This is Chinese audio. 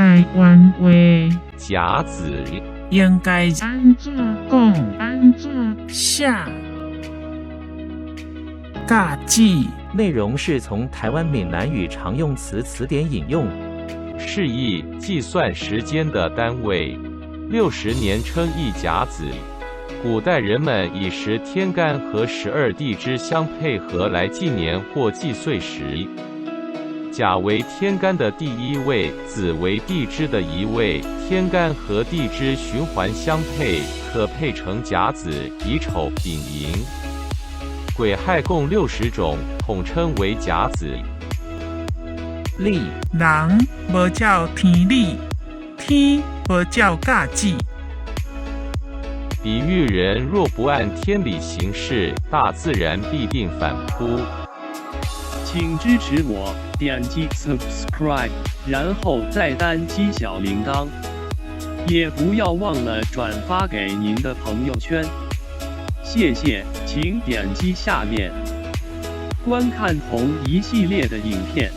台湾话甲子应该安怎讲？安怎写？尬记内容是从台湾闽南语常用词词典引用。是以计算时间的单位，60年称一甲子。古代人们以10天干和12地支相配合来纪年或计岁时，甲为天干的第一位，子为地支的一位，天干和地支循环相配，可配成甲子、乙丑、丙寅。癸亥共60种，统称为甲子。历人无照天理，天无照尬记。比喻人若不按天理行事，大自然必定反扑。请支持我，点击 subscribe， 然后再单击小铃铛，也不要忘了转发给您的朋友圈。谢谢，请点击下面观看同一系列的影片。